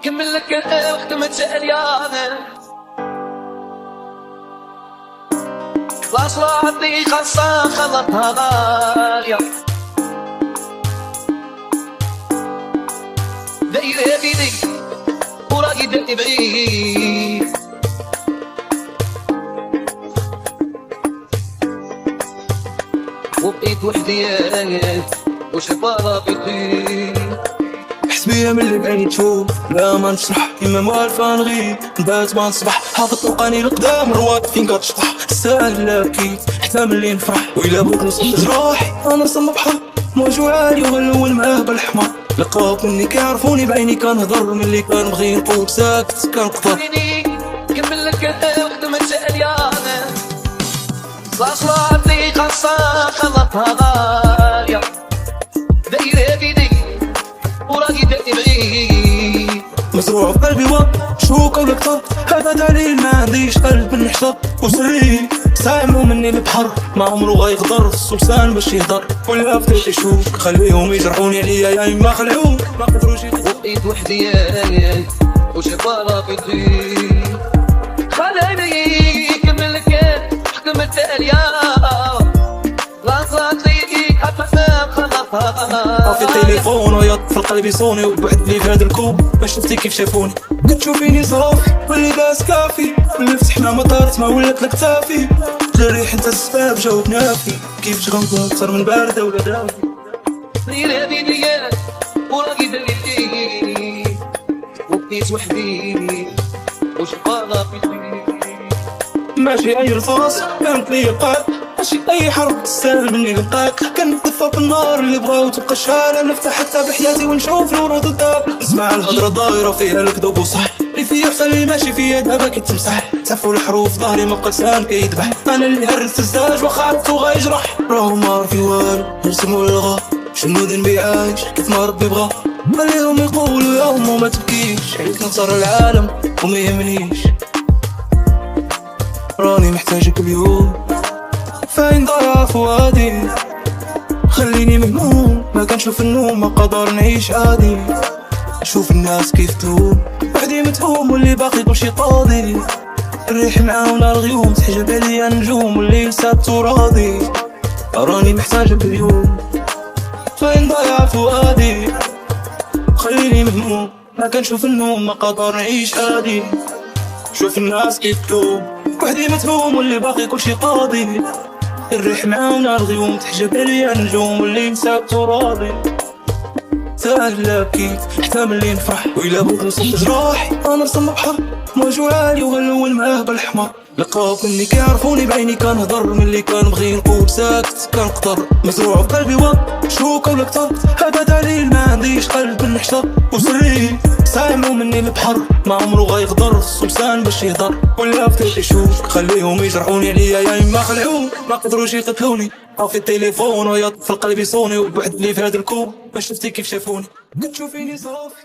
كمل لك وختمت سأليانة خلاص راحتي خاصة خلطها غالية دايرة بيدي وراقي دقي بعيد وبقيت وحدي وشبارة بيطير حسبية من اللي بعيني تشوف لا ما نشرح إما موالفة نغيب نبات ما نصبح حافظ طلقاني القدام رواد فين كتشطح الساهل لا بكيت حتى ملي نفرح وإلا بغيت نصد جراحي أنا نصل بحر موج عالي وغلول معاه بالحمار لقاوك مني كيعرفوني بعيني كنهضر ملي كنبغي نقول ساكت كنقطر كمل لك وختمت سأليانة خلاص راحتي خاصة خلطها غالية دايرة بيدي وراقي دقي بعيد مزروع في قلبي وط شوكة والكتر هذا دليل ما عنديش قلب نحشر وسري سامو مني البحر ما عمرو غيقدر السلسان باش يهدر ولا فتح يشوف خليهم يجرحوني عليا يا اما خلعوك ما قدروش وبقيت وحدي وشبارة بيطير خليني كمل لك حكمت سأليانة راساتي حتى خلطها في التليفون ويط في القلب يصوني وبعد لي في هاد الكوب باش شفتي كيف شافوني قد تشوفيني صافي واللي داس كافي واللي فتحنا مطارت ما ولات لك تافي جريح انت السباب جاوب نافي كيف تغنطو اكثر من باردة ولا دافي دايرة بيدي وراقي دقي وبقيت وحدي وشبارة بيطير ماشي اي رصاص كانت لي قاع ماشي اي حرب تستاهل مني لقاك كنتدفى في النار اللي بغاو تبقى شعالة نفتح حتى بحياتي ونشوف نور الدار نسمع الهضرة دايرة فيها الكذوب وصح اللي فيا حتى اللي ماشي فيا دابا كيتمسح تعرفوا الحروف ظهري ما بقى لسان كيذبح انا اللي هرست الزاج واخا عرفتو غيجرح راهو ما عرف والو نرسمو الغا شنو ذنبي عايش كيف ما ربي بغا خليهم يقولوا يا امو ما تبكيش عليك نصر العالم وما يهمنيش راني محتاجك اليوم فين ضايع فؤادي خليني مهموم ما كنشوف النوم ما قدر نعيش عادي شوف الناس كيف تهوم وحدي متهوم واللي باقي كلشي قاضي الريح معاونا الغيوم تحجب عليا النجوم والليل ساتو راضي راني محتاجك اليوم فين ضايع فؤادي خليني مهموم ما كنشوف النوم ما قدر نعيش عادي شوف الناس كيف تهوم وحدي متهوم واللي باقي كلشي قاضي الريح معاونا الغيوم تحجب عليا النجوم واللي نساكتو راضي ساهل لا بكيت حتى ملي نفرح وإلا بغيت نصد جراحي أنا نرسم بحر موج عالي وغلول معاه بالحمار لقاوك مني كيعرفوني بعيني كنهضر ملي كنبغي نقول ساكت كنقطر مزروع في قلبي وط شوكة والكتر هذا دليل ما عنديش قلب نحشر وسري سامو مني البحر ما عمرو غيقدر السلسان باش يهدر ولا فتح يشوف خليهم يجرحوني عليا يا اما خلعوك ما قدروش يقتلوني في التليفون ويط في القلب يصوني وبعد لي في هاد الكوب باش شفتي كيف شافوني قد تشوفيني صافي